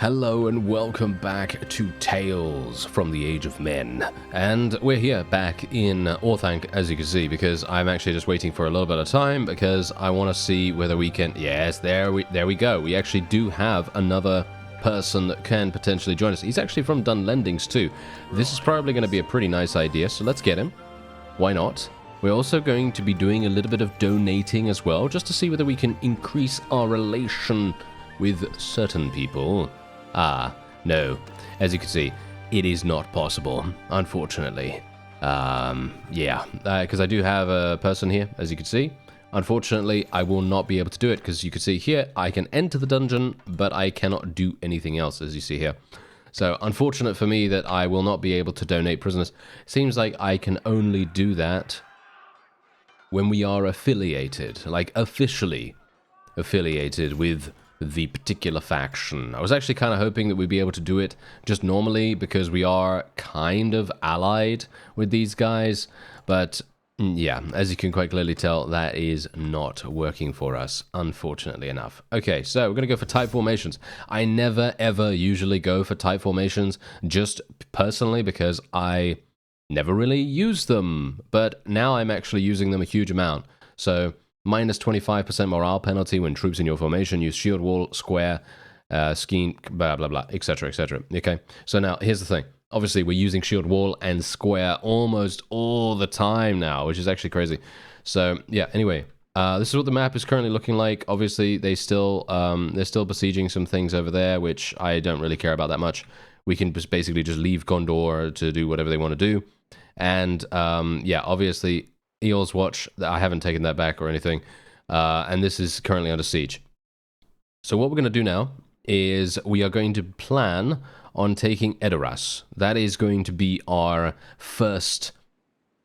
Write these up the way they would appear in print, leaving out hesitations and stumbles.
Hello and welcome back to Tales from the Age of Men. And we're here back in Orthanc, as you can see, because I'm actually just waiting for a little bit of time because I want to see whether we can... Yes, there we go. We actually do have another person that can potentially join us. He's actually from Dunlendings too. This is probably going to be a pretty nice idea, so let's get him. Why not? We're also going to be doing a little bit of donating as well, just to see whether we can increase our relation with certain people. No. As you can see, it is not possible, unfortunately. Because I do have a person here, as you can see. Unfortunately, I will not be able to do it, because you can see here, I can enter the dungeon, but I cannot do anything else, as you see here. So, unfortunate for me that I will not be able to donate prisoners. Seems like I can only do that when we are affiliated, like officially affiliated with the particular faction. I was actually kind of hoping that we'd be able to do it just normally because we are kind of allied with these guys, but yeah, as you can quite clearly tell, that is not working for us, unfortunately enough. Okay, so we're going to go for type formations. I never ever usually go for type formations, just personally because I never really use them, but now I'm actually using them a huge amount. So minus 25% morale penalty when troops in your formation use shield wall, square, scheme, blah, blah, blah, etc., etc. Okay, so now here's the thing. Obviously, we're using shield wall and square almost all the time now, which is actually crazy. So, yeah, anyway, this is what the map is currently looking like. Obviously, they're still besieging some things over there, which I don't really care about that much. We can just basically just leave Gondor to do whatever they want to do. And, yeah, obviously, Eorl's Watch, I haven't taken that back or anything, and this is currently under siege. So what we're going to do now is we are going to plan on taking Edoras. That is going to be our first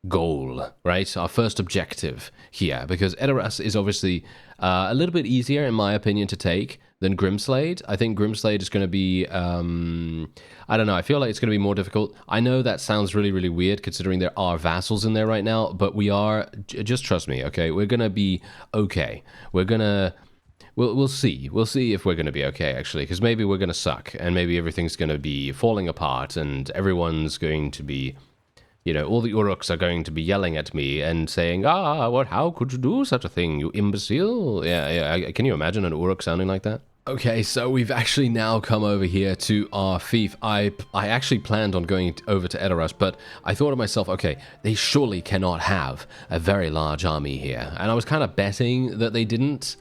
goal, right? Our first objective here, because Edoras is obviously a little bit easier, in my opinion, to take than Grimslade. I think Grimslade is going to be, I don't know, I feel like it's going to be more difficult. I know that sounds really, really weird considering there are vassals in there right now, but we are, just trust me, okay? We're going to be okay. We're going to, we'll see. We'll see if we're going to be okay, actually, because maybe we're going to suck, and maybe everything's going to be falling apart, and everyone's going to be, you know, all the URUKs are going to be yelling at me and saying, how could you do such a thing, you imbecile? Yeah, can you imagine an URUK sounding like that? Okay, so we've actually now come over here to our fief. I actually planned on going over to Edoras, but I thought to myself, okay, they surely cannot have a very large army here. And I was kind of betting that they didn't,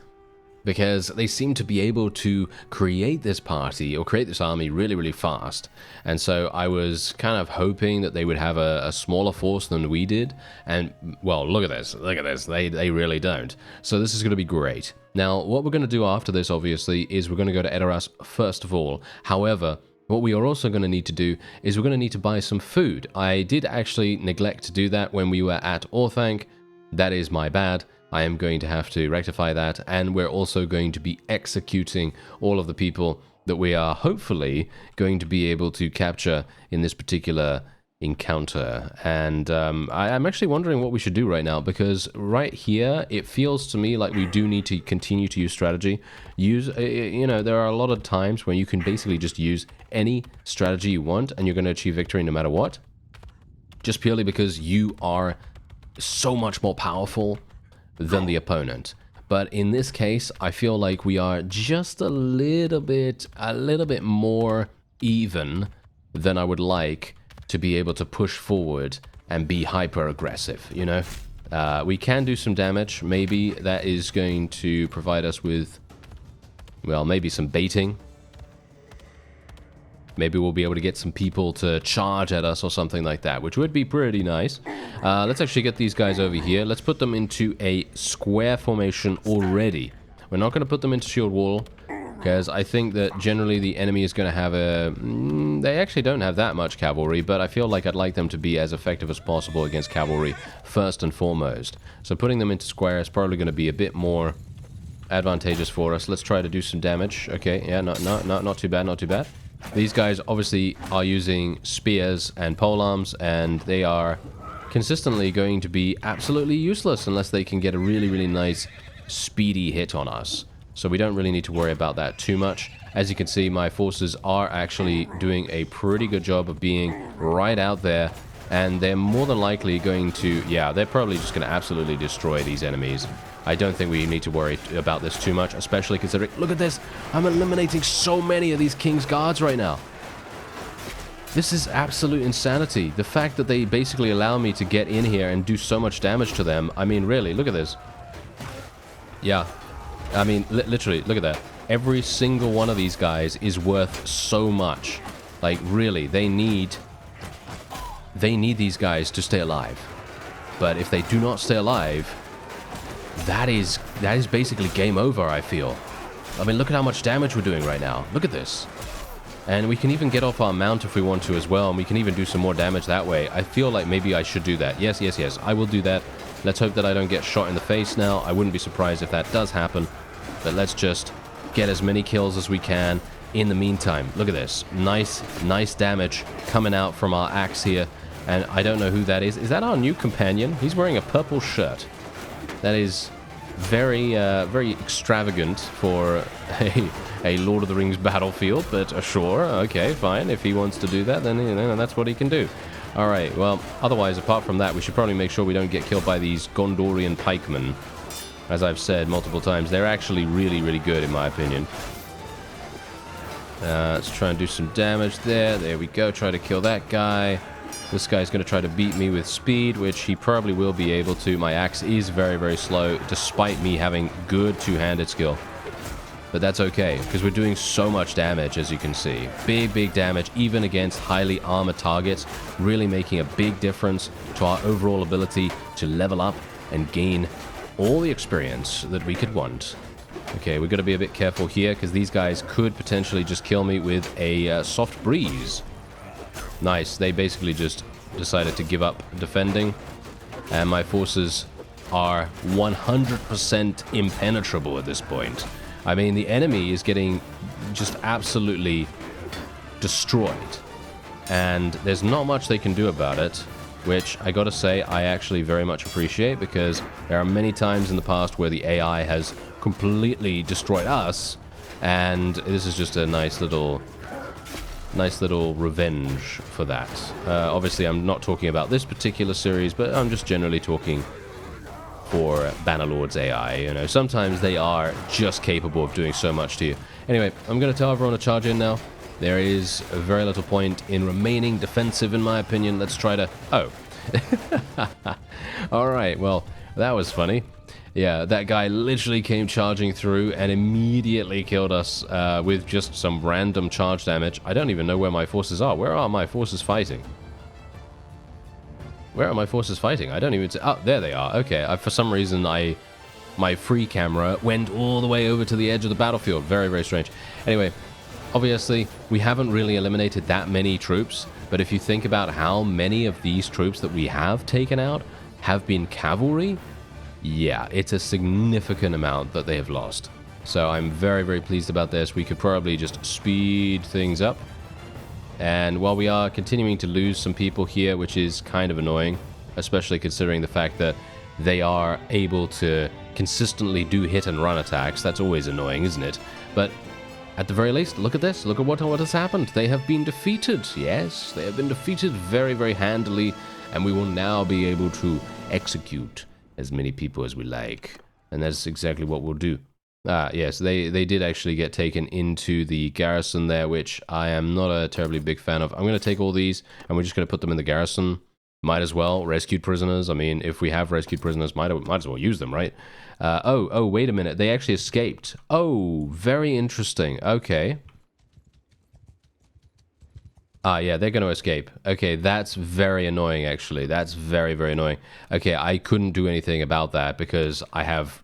because they seem to be able to create this party or create this army really, really fast. And so I was kind of hoping that they would have a smaller force than we did. And, well, look at this. They really don't. So this is going to be great. Now, what we're going to do after this, obviously, is we're going to go to Edoras first of all. However, what we are also going to need to do is we're going to need to buy some food. I did actually neglect to do that when we were at Orthanc. That is my bad. I am going to have to rectify that, and we're also going to be executing all of the people that we are hopefully going to be able to capture in this particular encounter. And I'm actually wondering what we should do right now, because right here, it feels to me like we do need to continue to use strategy. You know, there are a lot of times when you can basically just use any strategy you want, and you're going to achieve victory no matter what, just purely because you are so much more powerful than the opponent. But in this case, I feel like we are just a little bit more even than I would like to be able to push forward and be hyper aggressive, you know? We can do some damage. Maybe that is going to provide us with, well, maybe some baiting. Maybe we'll be able to get some people to charge at us or something like that, which would be pretty nice. Let's actually get these guys over here. Let's put them into a square formation already. We're not going to put them into shield wall, because I think that generally the enemy is going to have a... they actually don't have that much cavalry, but I feel like I'd like them to be as effective as possible against cavalry first and foremost. So putting them into square is probably going to be a bit more advantageous for us. Let's try to do some damage. Okay, yeah, not too bad, not too bad. These guys obviously are using spears and polearms, and they are consistently going to be absolutely useless unless they can get a really, really nice speedy hit on us. So we don't really need to worry about that too much. As you can see, my forces are actually doing a pretty good job of being right out there. And they're more than likely going to... Yeah, they're probably just going to absolutely destroy these enemies. I don't think we need to worry about this too much, especially considering... Look at this! I'm eliminating so many of these King's Guards right now. This is absolute insanity. The fact that they basically allow me to get in here and do so much damage to them. I mean, really, look at this. Yeah. I mean, literally, look at that. Every single one of these guys is worth so much. Like, really, they need these guys to stay alive. But if they do not stay alive, that is basically game over, I feel. I mean, look at how much damage we're doing right now. Look at this. And we can even get off our mount if we want to as well, and we can even do some more damage that way. I feel like maybe I should do that. Yes, yes, yes, I will do that. Let's hope that I don't get shot in the face now. I wouldn't be surprised if that does happen. But let's just get as many kills as we can in the meantime. Look at this. Nice damage coming out from our axe here. And I don't know who that is. Is that our new companion? He's wearing a purple shirt. That is very, very extravagant for a Lord of the Rings battlefield, but sure, okay, fine. If he wants to do that, then you know, that's what he can do. All right, well, otherwise, apart from that, we should probably make sure we don't get killed by these Gondorian pikemen. As I've said multiple times, they're actually really, really good, in my opinion. Let's try and do some damage there. There we go. Try to kill that guy. This guy's going to try to beat me with speed, which he probably will be able to. My axe is very, very slow, despite me having good two-handed skill. But that's okay, because we're doing so much damage, as you can see. Big damage, even against highly armored targets, really making a big difference to our overall ability to level up and gain all the experience that we could want. Okay, we've got to be a bit careful here, because these guys could potentially just kill me with a soft breeze. Nice, they basically just decided to give up defending, and my forces are 100% impenetrable at this point. I mean, the enemy is getting just absolutely destroyed, and there's not much they can do about it, which I gotta say I actually very much appreciate, because there are many times in the past where the AI has completely destroyed us, and this is just a nice little revenge for that. Obviously, I'm not talking about this particular series, but I'm just generally talking for Bannerlord's AI. You know, sometimes they are just capable of doing so much to you. Anyway, I'm going to tell everyone to charge in now. There is very little point in remaining defensive, in my opinion. Let's try to... Oh. All right, well, that was funny. Yeah, that guy literally came charging through and immediately killed us with just some random charge damage. I don't even know where my forces are. Where are my forces fighting? Where are my forces fighting? I don't even... Oh, there they are. Okay, for some reason, my free camera went all the way over to the edge of the battlefield. Very, very strange. Anyway, obviously, we haven't really eliminated that many troops, but if you think about how many of these troops that we have taken out have been cavalry, yeah, it's a significant amount that they have lost. So I'm very, very pleased about this. We could probably just speed things up. And while we are continuing to lose some people here, which is kind of annoying, especially considering the fact that they are able to consistently do hit and run attacks, that's always annoying, isn't it? But at the very least, look at this. Look at what has happened. They have been defeated. Yes, they have been defeated very, very handily, and we will now be able to execute as many people as we like. And that's exactly what we'll do. Yes, they did actually get taken into the garrison there, which I am not a terribly big fan of. I'm going to take all these, and we're just going to put them in the garrison. Might as well. Rescued prisoners. I mean, if we have rescued prisoners, might as well use them, right? Oh, wait a minute. They actually escaped. Oh, very interesting. Okay. Yeah, they're going to escape. Okay, that's very annoying, actually. That's very, very annoying. Okay, I couldn't do anything about that because I have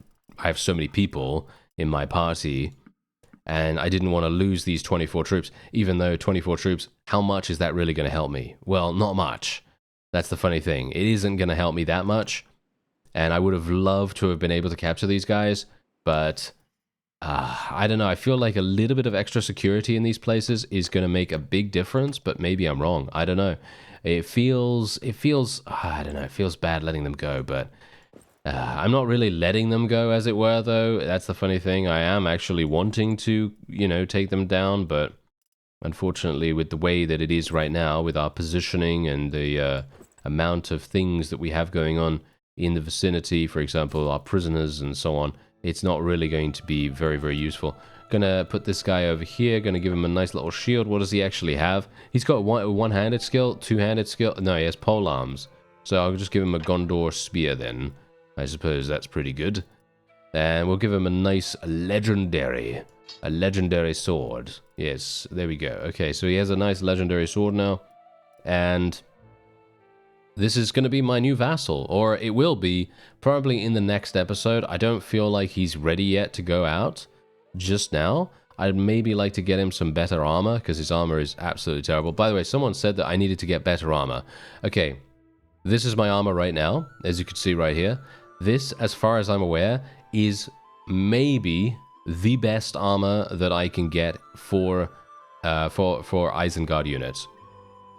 so many people in my party, and I didn't want to lose these 24 troops. Even though 24 troops, how much is that really going to help me? Well, not much. That's the funny thing. It isn't going to help me that much, and I would have loved to have been able to capture these guys, but I don't know. I feel like a little bit of extra security in these places is going to make a big difference, but maybe I'm wrong. I don't know. It feels, I don't know, it feels bad letting them go, but I'm not really letting them go, as it were, though. That's the funny thing. I am actually wanting to, you know, take them down, but unfortunately, with the way that it is right now, with our positioning and the amount of things that we have going on in the vicinity, for example, our prisoners and so on, it's not really going to be very, very useful. Gonna put this guy over here, gonna give him a nice little shield. What does he actually have? He's got a one-handed skill, two-handed skill. No, he has pole arms. So I'll just give him a Gondor spear then. I suppose that's pretty good. And we'll give him a nice legendary sword. Yes, there we go. Okay, so he has a nice legendary sword now. And this is going to be my new vassal, or it will be probably in the next episode. I don't feel like he's ready yet to go out just now. I'd maybe like to get him some better armor, because his armor is absolutely terrible. By the way, someone said that I needed to get better armor. Okay, this is my armor right now, as you can see right here. This, as far as I'm aware, is maybe the best armor that I can get for Isengard units.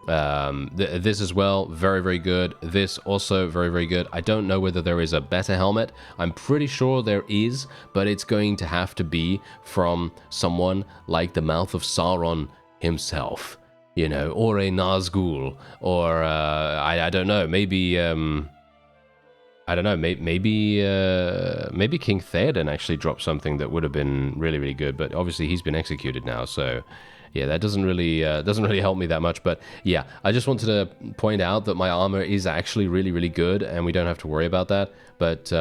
This as well, very, very good. This also very, very good. I don't know whether there is a better helmet. I'm pretty sure there is, but it's going to have to be from someone like the Mouth of Sauron himself, you know, or a Nazgul, or I don't know, maybe I don't know, maybe King Theoden actually dropped something that would have been really, really good, but obviously he's been executed now, so yeah, that doesn't really help me that much. But yeah, I just wanted to point out that my armor is actually really, really good, and we don't have to worry about that. But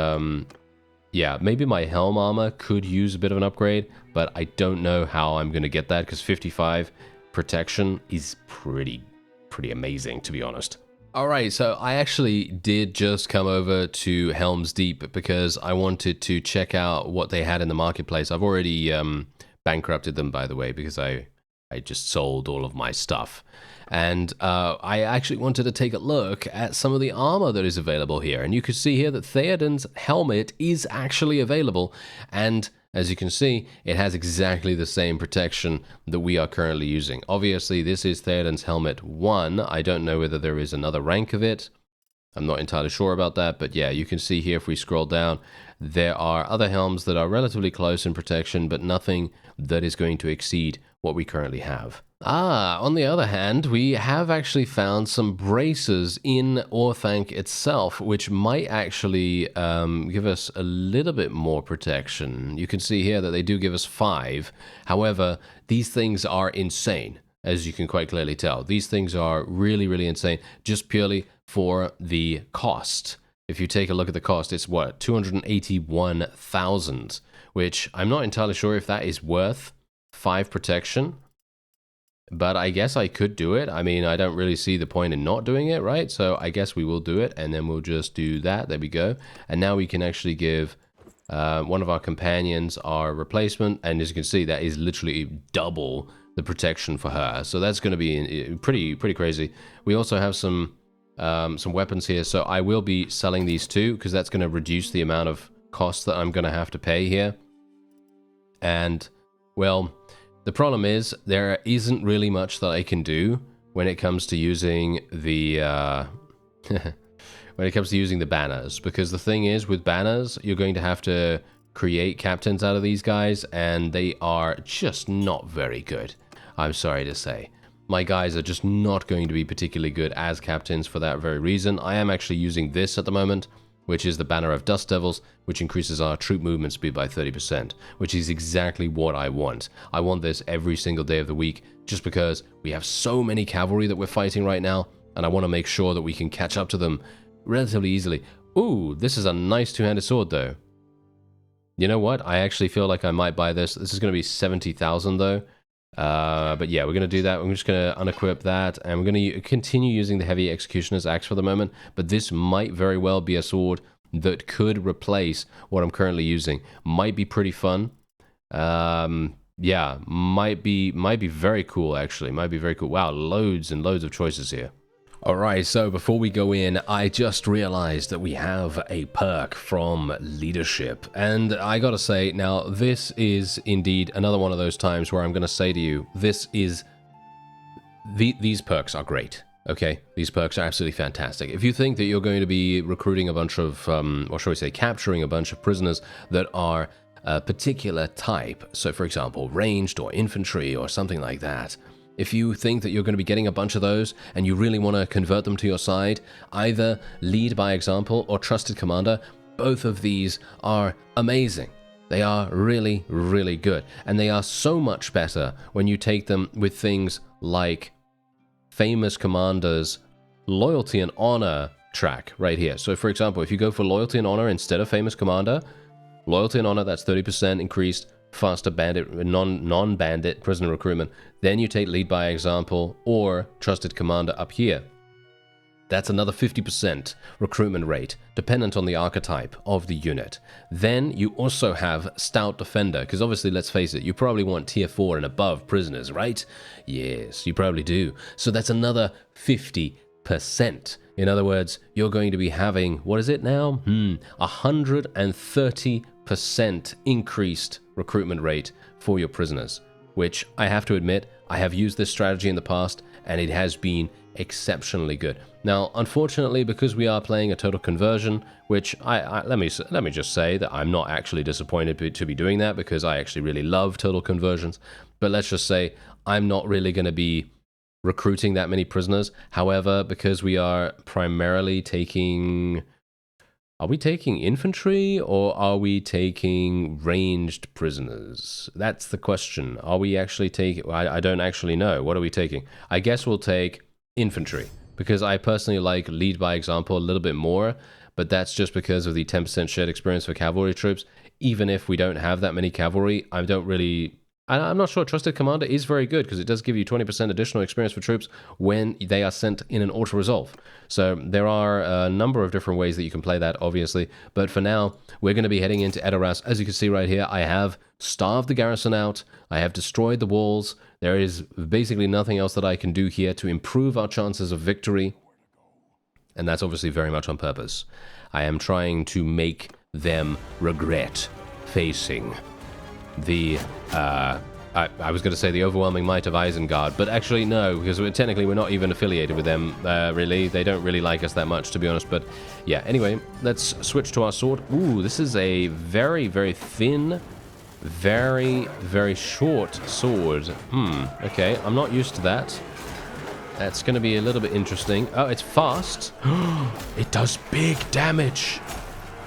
yeah, maybe my helm armor could use a bit of an upgrade, but I don't know how I'm going to get that, because 55 protection is pretty amazing, to be honest. Alright, so I actually did just come over to Helm's Deep because I wanted to check out what they had in the marketplace. I've already bankrupted them, by the way, because I just sold all of my stuff. And I actually wanted to take a look at some of the armor that is available here. And you can see here that Theoden's helmet is actually available. And as you can see, it has exactly the same protection that we are currently using. Obviously, this is Theoden's Helmet 1. I don't know whether there is another rank of it. I'm not entirely sure about that, but yeah, you can see here if we scroll down, there are other helms that are relatively close in protection, but nothing that is going to exceed what we currently have. On the other hand, we have actually found some braces in Orthanc itself, which might actually give us a little bit more protection. You can see here that they do give us 5. However, these things are insane, as you can quite clearly tell. These things are really, really insane, just purely for the cost. If you take a look at the cost, it's what, 281,000, which I'm not entirely sure if that is worth 5 protection. But I guess I could do it. I mean, I don't really see the point in not doing it, right? So I guess we will do it, and then we'll just do that. There we go. And now we can actually give one of our companions our replacement, and as you can see, that is literally double the protection for her. So that's going to be pretty crazy. We also have some weapons here, so I will be selling these too, because that's going to reduce the amount of cost that I'm going to have to pay here. And, well, the problem is, there isn't really much that I can do when it comes to using the banners, because the thing is, with banners, you're going to have to create captains out of these guys, and they are just not very good. I'm sorry to say. My guys are just not going to be particularly good as captains for that very reason. I am actually using this at the moment, which is the Banner of Dust Devils, which increases our troop movement speed by 30%, which is exactly what I want. I want this every single day of the week, just because we have so many cavalry that we're fighting right now, and I want to make sure that we can catch up to them relatively easily. Ooh, this is a nice two-handed sword, though. You know what? I actually feel like I might buy this. This is going to be 70,000, though. But yeah, we're going to do that. We're just going to unequip that, and we're going to continue using the Heavy Executioner's Axe for the moment, but this might very well be a sword that could replace what I'm currently using. Might be pretty fun. Yeah, might be very cool, actually. Might be very cool. Wow, loads and loads of choices here. Alright, so before we go in, I just realized that we have a perk from leadership. And I gotta say, now, this is indeed another one of those times where I'm gonna say to you, these perks are great. Okay, these perks are absolutely fantastic. If you think that you're going to be recruiting a bunch of, or shall we say, capturing a bunch of prisoners that are a particular type, so for example, ranged or infantry or something like that, if you think that you're going to be getting a bunch of those and you really want to convert them to your side, either lead by example or trusted commander, both of these are amazing. They are really, really good. And they are so much better when you take them with things like famous commanders' loyalty and honor track right here. So for example, if you go for loyalty and honor instead of famous commander, loyalty and honor, that's 30% increased, faster bandit, non-bandit prisoner recruitment. Then you take lead by example or trusted commander up here. That's another 50% recruitment rate, dependent on the archetype of the unit. Then you also have Stout Defender, because obviously, let's face it, you probably want tier 4 and above prisoners, right? Yes, you probably do. So that's another 50%. In other words, you're going to be having, what is it now? 130% increased recruitment rate for your prisoners, which I have to admit, I have used this strategy in the past, and it has been exceptionally good. Now, unfortunately, because we are playing a total conversion, which let me just say that I'm not actually disappointed to be doing that, because I actually really love total conversions. But let's just say I'm not really going to be recruiting that many prisoners. However, because we are primarily taking... Are we taking infantry or are we taking ranged prisoners? That's the question. Are we actually taking... I don't actually know. What are we taking? I guess we'll take infantry, because I personally like lead by example a little bit more, but that's just because of the 10% shared experience for cavalry troops. Even if we don't have that many cavalry, I don't really... I'm not sure Trusted Commander is very good, because it does give you 20% additional experience for troops when they are sent in an auto-resolve. So there are a number of different ways that you can play that, obviously. But for now, we're going to be heading into Edoras. As you can see right here, I have starved the garrison out. I have destroyed the walls. There is basically nothing else that I can do here to improve our chances of victory. And that's obviously very much on purpose. I am trying to make them regret facing the, I was going to say the overwhelming might of Isengard, but actually no, because technically we're not even affiliated with them, really. They don't really like us that much, to be honest, but yeah. Anyway, let's switch to our sword. Ooh, this is a very, very thin, very, very short sword. Okay, I'm not used to that. That's going to be a little bit interesting. Oh, it's fast. It does big damage.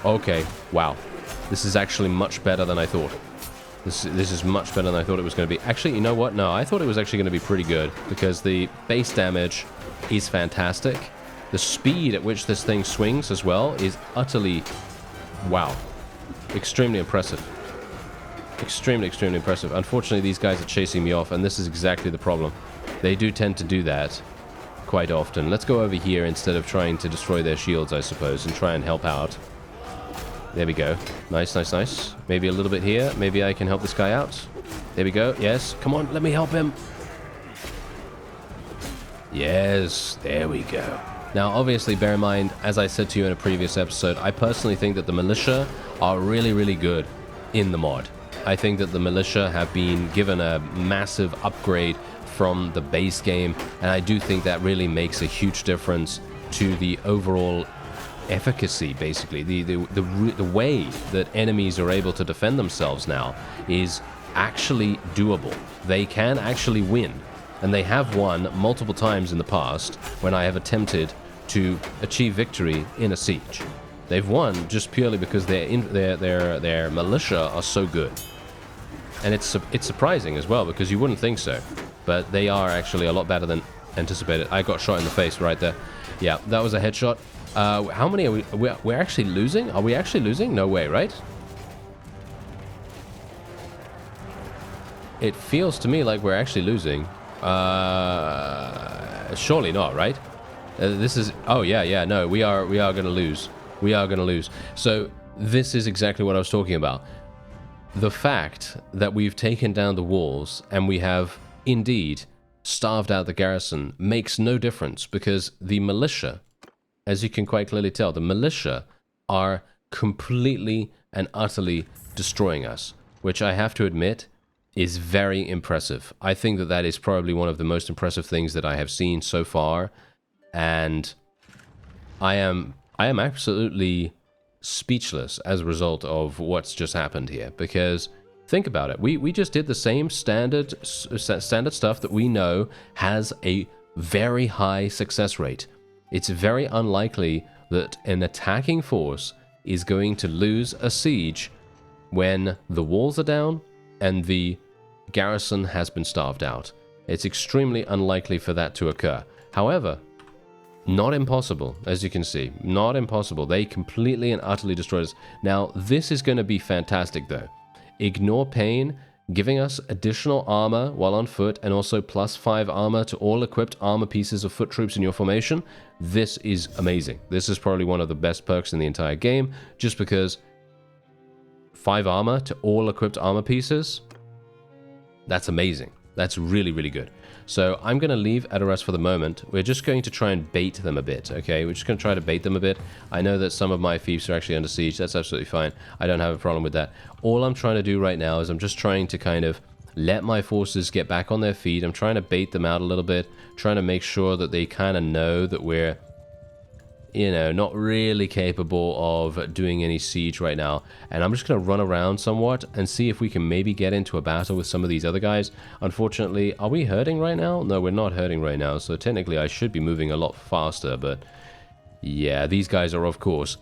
Okay, wow. This is actually much better than I thought. This is much better than I thought it was going to be. Actually, you know what? No, I thought it was actually going to be pretty good, because the base damage is fantastic. The speed at which this thing swings as well is utterly... wow. Extremely impressive. Extremely, extremely impressive. Unfortunately, these guys are chasing me off, and this is exactly the problem. They do tend to do that quite often. Let's go over here instead of trying to destroy their shields, I suppose, and try and help out. There we go. Nice, nice, nice. Maybe a little bit here. Maybe I can help this guy out. There we go. Yes. Come on, let me help him. Yes, there we go. Now, obviously, bear in mind, as I said to you in a previous episode, I personally think that the militia are really, really good in the mod. I think that the militia have been given a massive upgrade from the base game, and I do think that really makes a huge difference to the overall efficacy. Basically, the way that enemies are able to defend themselves now is actually doable. They can actually win, and they have won multiple times in the past when I have attempted to achieve victory in a siege. They've won just purely because their militia are so good, and it's surprising as well, because you wouldn't think so, but they are actually a lot better than anticipated. I got shot in the face right there. Yeah, that was a headshot. How many are we're actually losing? Are we actually losing? No way, right? It feels to me like we're actually losing. Surely not, right? This is... oh, yeah, no, we are going to lose. We are going to lose. So, this is exactly what I was talking about. The fact that we've taken down the walls and we have, indeed, starved out the garrison makes no difference, because the militia... as you can quite clearly tell, the militia are completely and utterly destroying us, which I have to admit is very impressive. I think that that is probably one of the most impressive things that I have seen so far And I am absolutely speechless as a result of what's just happened here, because think about it. We just did the same standard stuff that we know has a very high success rate. It's very unlikely that an attacking force is going to lose a siege when the walls are down and the garrison has been starved out. It's extremely unlikely for that to occur. However, not impossible, as you can see. Not impossible. They completely and utterly destroyed us. Now, this is going to be fantastic, though. Ignore Pain, giving us additional armor while on foot, and also +5 armor to all equipped armor pieces of foot troops in your formation. This is amazing. This is probably one of the best perks in the entire game, just because 5 armor to all equipped armor pieces, that's amazing. That's really, really good. So I'm going to leave Edoras for the moment. We're just going to try and bait them a bit, okay? We're just going to try to bait them a bit. I know that some of my fiefs are actually under siege. That's absolutely fine. I don't have a problem with that. All I'm trying to do right now is I'm just trying to kind of let my forces get back on their feet. I'm trying to bait them out a little bit, trying to make sure that they kind of know that we're, you know, not really capable of doing any siege right now. And I'm just going to run around somewhat and see if we can maybe get into a battle with some of these other guys. Unfortunately, are we hurting right now? No, we're not hurting right now. So technically, I should be moving a lot faster. But yeah, these guys are, of course,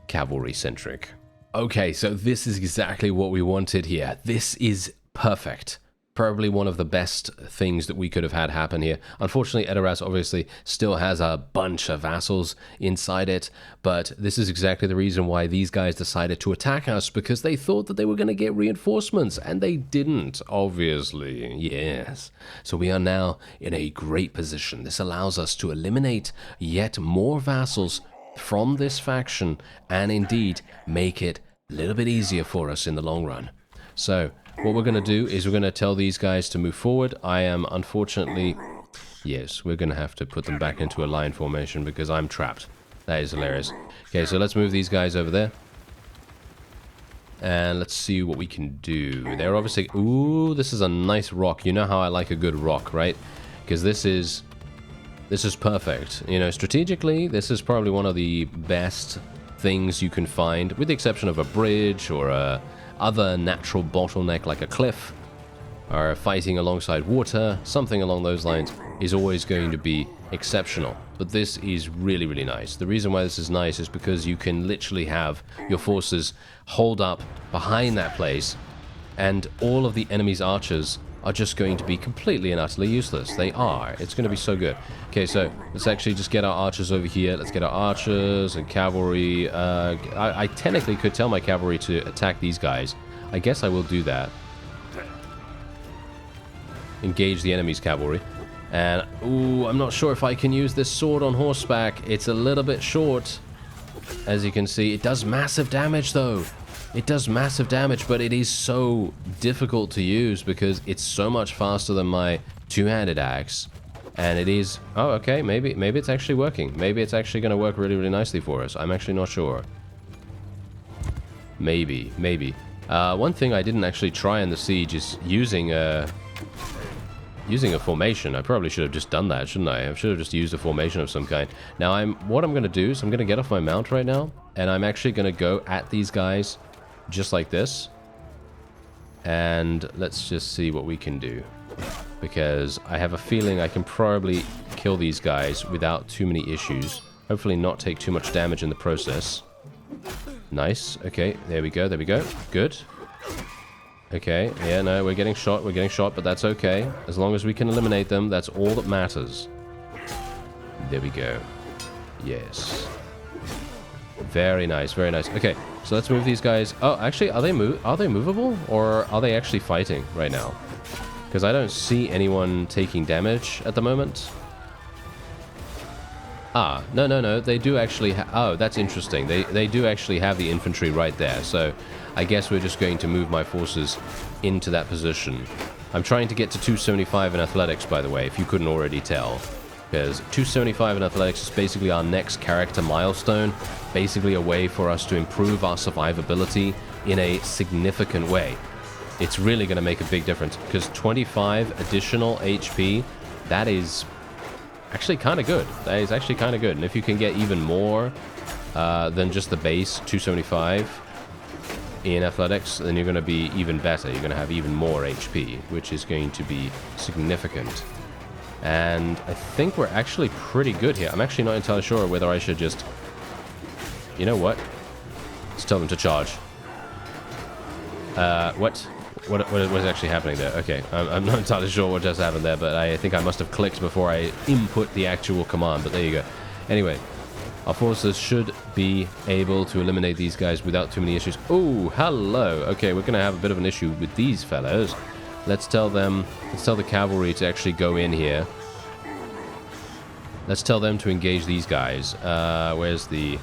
cavalry-centric. Okay, so this is exactly what we wanted here. This is perfect. Probably one of the best things that we could have had happen here. Unfortunately, Edoras obviously still has a bunch of vassals inside it, but this is exactly the reason why these guys decided to attack us, because they thought that they were going to get reinforcements, and they didn't, obviously. Yes. So we are now in a great position. This allows us to eliminate yet more vassals from this faction, and indeed make it a little bit easier for us in the long run. So what we're going to do is we're going to tell these guys to move forward. I am unfortunately, yes, we're going to have to put them back into a line formation because I'm trapped. That is hilarious. Okay, so let's move these guys over there. And let's see what we can do. They're obviously, ooh, this is a nice rock. You know how I like a good rock, right? Because this is perfect. You know, strategically, this is probably one of the best things you can find, with the exception of a bridge or a other natural bottleneck like a cliff, or fighting alongside water. Something along those lines is always going to be exceptional. But this is really, really nice. The reason why this is nice is because you can literally have your forces hold up behind that place, and all of the enemy's archers are just going to be completely and utterly useless. They are. It's going to be so good. Okay, so let's actually just get our archers over here. Let's get our archers and cavalry. I technically could tell my cavalry to attack these guys. I guess I will do that. Engage the enemy's cavalry. And, ooh, I'm not sure if I can use this sword on horseback. It's a little bit short. As you can see, it does massive damage, though. It does massive damage, but it is so difficult to use because it's so much faster than my two-handed axe. And it is... oh, okay, maybe it's actually working. Maybe it's actually going to work really, really nicely for us. I'm actually not sure. Maybe. One thing I didn't actually try in the siege is using a formation. I probably should have just done that, shouldn't I? I should have just used a formation of some kind. Now, what I'm going to do is I'm going to get off my mount right now, and I'm actually going to go at these guys just like this. And let's just see what we can do, because I have a feeling I can probably kill these guys without too many issues. Hopefully not take too much damage in the process. Nice. Okay, there we go. Good. Okay, yeah, no, we're getting shot, but that's okay. As long as we can eliminate them, that's all that matters. There we go. Yes. Very nice, very nice. Okay, so let's move these guys. Oh, actually, are they movable? Or are they actually fighting right now? Because I don't see anyone taking damage at the moment. Ah, no, they do actually oh, that's interesting. They do actually have the infantry right there, so I guess we're just going to move my forces into that position. I'm trying to get to 275 in athletics, by the way, if you couldn't already tell. Because 275 in athletics is basically our next character milestone, basically a way for us to improve our survivability in a significant way. It's really going to make a big difference, because 25 additional HP, that is actually kind of good. That is actually kind of good. And if you can get even more than just the base 275 in athletics, then you're going to be even better. You're going to have even more HP, which is going to be significant. And I think we're actually pretty good here. I'm actually not entirely sure whether I should just... You know what? Let's tell them to charge. What is actually happening there? Okay, I'm not entirely sure what just happened there, but I think I must have clicked before I input the actual command, but there you go. Anyway, our forces should be able to eliminate these guys without too many issues. Oh, hello. Okay, we're going to have a bit of an issue with these fellows. Let's tell the cavalry to actually go in here. Let's tell them to engage these guys. Where's the...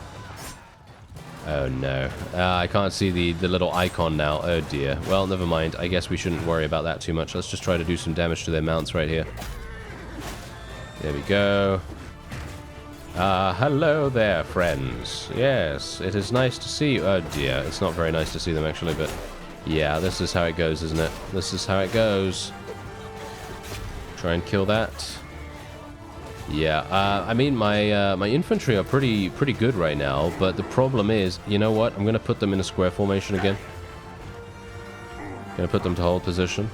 Oh no, I can't see the little icon now. Oh dear. Well, never mind. I guess we shouldn't worry about that too much. Let's just try to do some damage to their mounts right here. There we go. Hello there, friends. Yes, it is nice to see you. Oh dear, it's not very nice to see them actually, but yeah, this is how it goes, isn't it? This is how it goes. Try and kill that. Yeah, I mean, my infantry are pretty good right now, but the problem is, you know what? I'm going to put them in a square formation again. Going to put them to hold position.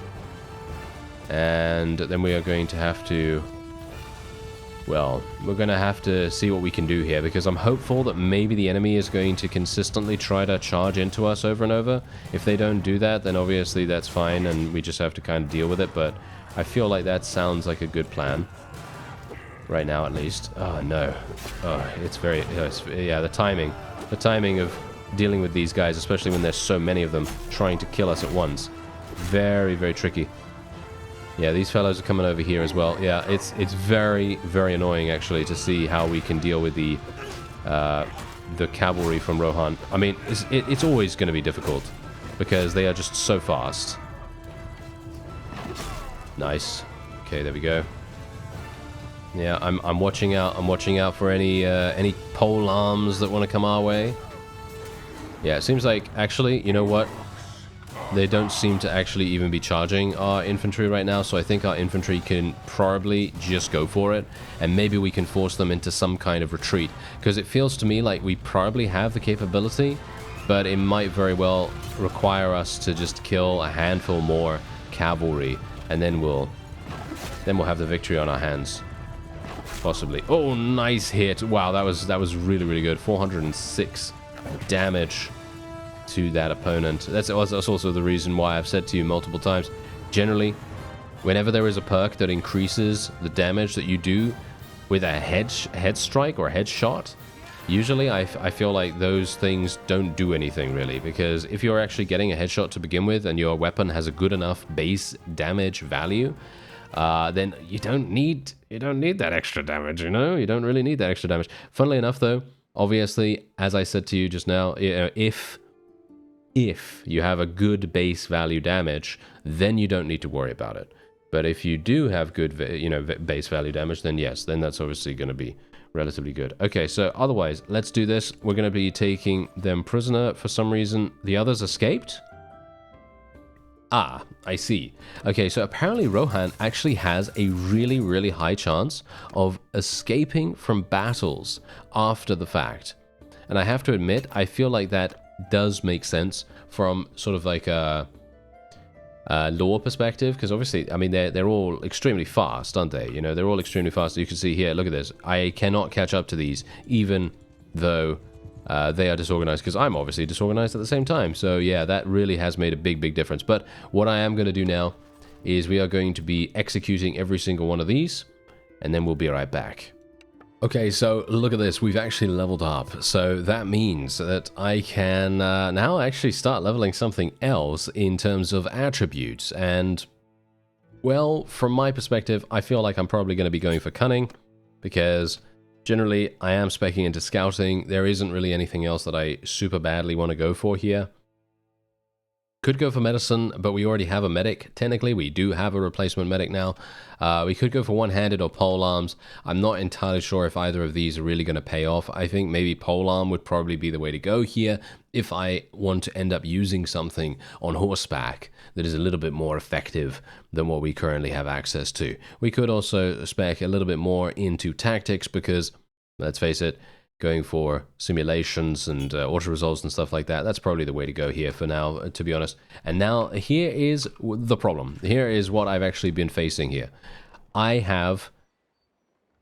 And then we are going to have to... Well, we're going to have to see what we can do here, because I'm hopeful that maybe the enemy is going to consistently try to charge into us over and over. If they don't do that, then obviously that's fine, and we just have to kind of deal with it, but I feel like that sounds like a good plan. Right now, at least. Oh, no. Oh, it's very... yeah, the timing of dealing with these guys, especially when there's so many of them trying to kill us at once. Very, very tricky. Yeah, these fellows are coming over here as well. Yeah, it's very, very annoying, actually, to see how we can deal with the cavalry from Rohan. I mean, it's always going to be difficult, because they are just so fast. Nice. Okay, there we go. Yeah, I'm watching out. I'm watching out for any pole arms that want to come our way. Yeah, it seems like, actually, you know what? They don't seem to actually even be charging our infantry right now, so I think our infantry can probably just go for it, and maybe we can force them into some kind of retreat, because it feels to me like we probably have the capability, but it might very well require us to just kill a handful more cavalry, and then we'll have the victory on our hands. Possibly. Oh, nice hit. Wow, that was really, really good. 406 damage to that opponent. That's also the reason why I've said to you multiple times, generally, whenever there is a perk that increases the damage that you do with a head strike or a headshot, usually I feel like those things don't do anything really, because if you're actually getting a headshot to begin with and your weapon has a good enough base damage value, then you don't need that extra damage, you know? You don't really need that extra damage. Funnily enough, though, obviously, as I said to you just now, if you have a good base value damage, then you don't need to worry about it. But if you do have good, base value damage, then yes, then that's obviously going to be relatively good. Okay, so otherwise, let's do this. We're going to be taking them prisoner. For some reason, the others escaped. Ah, I see. Okay, so apparently Rohan actually has a really, really high chance of escaping from battles after the fact. And I have to admit, I feel like that does make sense from sort of like a lore perspective, because obviously, I mean, they're all extremely fast, aren't they? You know, they're all extremely fast. You can see here, look at this. I cannot catch up to these, even though... they are disorganized, because I'm obviously disorganized at the same time. So yeah, that really has made a big, big difference. But what I am going to do now is we are going to be executing every single one of these, and then we'll be right back. Okay, so look at this. We've actually leveled up. So that means that I can now actually start leveling something else in terms of attributes. And, well, from my perspective, I feel like I'm probably going to be going for cunning, because... generally, I am speccing into scouting. There isn't really anything else that I super badly want to go for here. Could go for medicine, but we already have a medic. Technically, we do have a replacement medic now. We could go for one-handed or pole arms. I'm not entirely sure if either of these are really going to pay off. I think maybe pole arm would probably be the way to go here if I want to end up using something on horseback that is a little bit more effective than what we currently have access to. We could also spec a little bit more into tactics because, let's face it, going for simulations and auto results and stuff like that, that's probably the way to go here for now, to be honest. And now here is the problem. Here is what I've actually been facing here. I have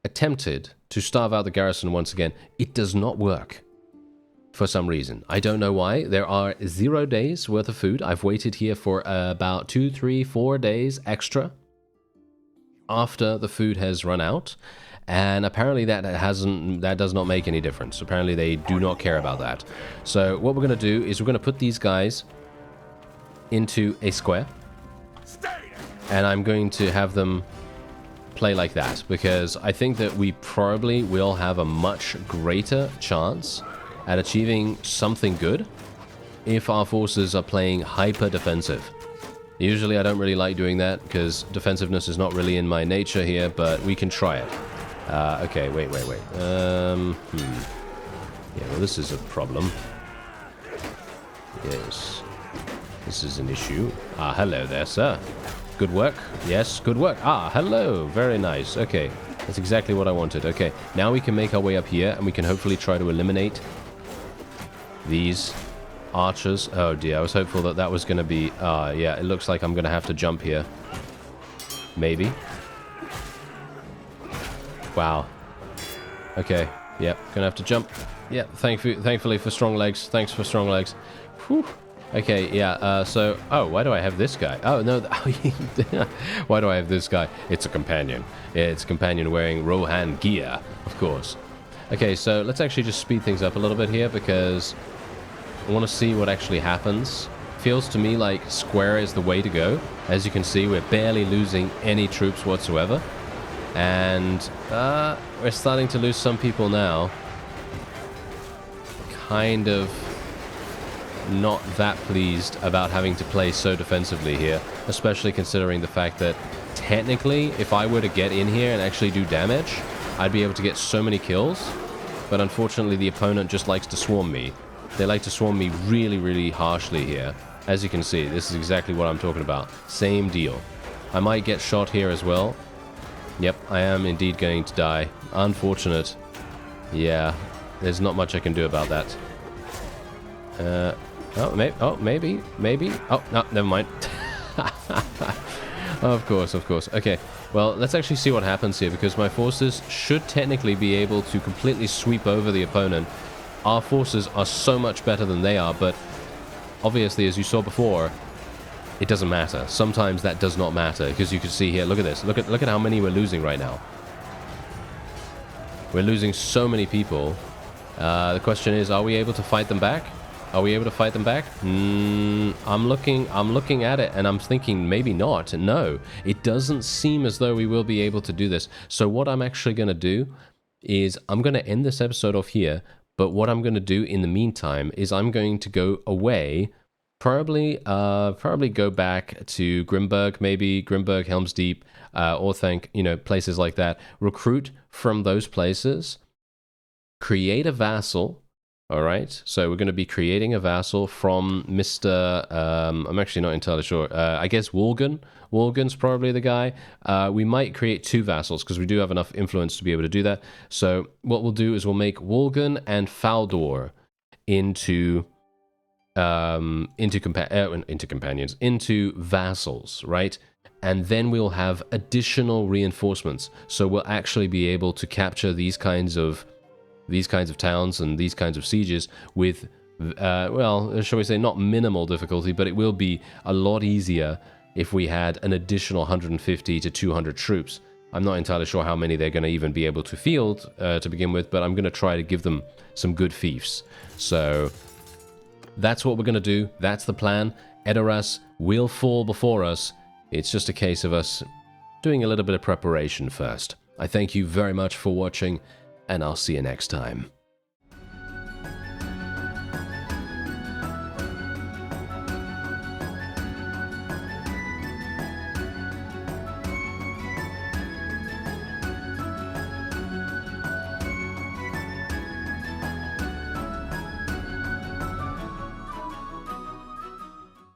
attempted to starve out the garrison once again. It does not work for some reason. I don't know why. There are 0 days worth of food. I've waited here for about 2, 3, 4 days extra after the food has run out. And apparently that does not make any difference. Apparently they do not care about that. So what we're going to do is we're going to put these guys into a square. And I'm going to have them play like that, because I think that we probably will have a much greater chance at achieving something good if our forces are playing hyper defensive. Usually I don't really like doing that because defensiveness is not really in my nature here, but we can try it. Okay, wait. Yeah, well, this is a problem. Yes. This is an issue. Ah, hello there, sir. Good work. Yes, good work. Ah, hello. Very nice. Okay, that's exactly what I wanted. Okay, now we can make our way up here, and we can hopefully try to eliminate these archers. Oh, dear. I was hopeful that that was going to be... yeah, it looks like I'm going to have to jump here. Maybe. Wow. Okay. Yep. Gonna have to jump. Yeah. Thankfully for strong legs. Thanks for strong legs. Whew. Okay. Yeah. So. Oh, why do I have this guy? Oh no. Why do I have this guy? It's a companion. It's a companion wearing Rohan gear, of course. Okay. So let's actually just speed things up a little bit here because I want to see what actually happens. Feels to me like square is the way to go. As you can see, we're barely losing any troops whatsoever. And we're starting to lose some people now. Kind of not that pleased about having to play so defensively here, especially considering the fact that technically, if I were to get in here and actually do damage, I'd be able to get so many kills. But unfortunately, the opponent just likes to swarm me. They like to swarm me really, really harshly here. As you can see, this is exactly what I'm talking about. Same deal. I might get shot here as well. Yep, I am indeed going to die. Unfortunate. Yeah, there's not much I can do about that. Maybe. Oh, no, never mind. Of course. Okay, well, let's actually see what happens here, because my forces should technically be able to completely sweep over the opponent. Our forces are so much better than they are, but obviously, as you saw before, it doesn't matter. Sometimes that does not matter, because you can see here, look at this. Look at how many we're losing right now. We're losing so many people. The question is, are we able to fight them back? Are we able to fight them back? I'm looking at it and I'm thinking maybe not. No, it doesn't seem as though we will be able to do this. So what I'm actually going to do is I'm going to end this episode off here. But what I'm going to do in the meantime is I'm going to go away. Probably go back to Grimberg, maybe Grimberg, Helm's Deep, Orthanc, places like that. Recruit from those places. Create a vassal. All right. So we're going to be creating a vassal from Mr. I'm actually not entirely sure. I guess Wolgan. Wolgan's probably the guy. We might create 2 vassals because we do have enough influence to be able to do that. So what we'll do is we'll make Wolgan and Faldor into companions, into vassals, right? And then we'll have additional reinforcements. So we'll actually be able to capture these kinds of towns and these kinds of sieges with, well, shall we say, not minimal difficulty, but it will be a lot easier if we had an additional 150 to 200 troops. I'm not entirely sure how many they're going to even be able to field to begin with, but I'm going to try to give them some good fiefs. So that's what we're going to do. That's the plan. Edoras will fall before us. It's just a case of us doing a little bit of preparation first. I thank you very much for watching, and I'll see you next time.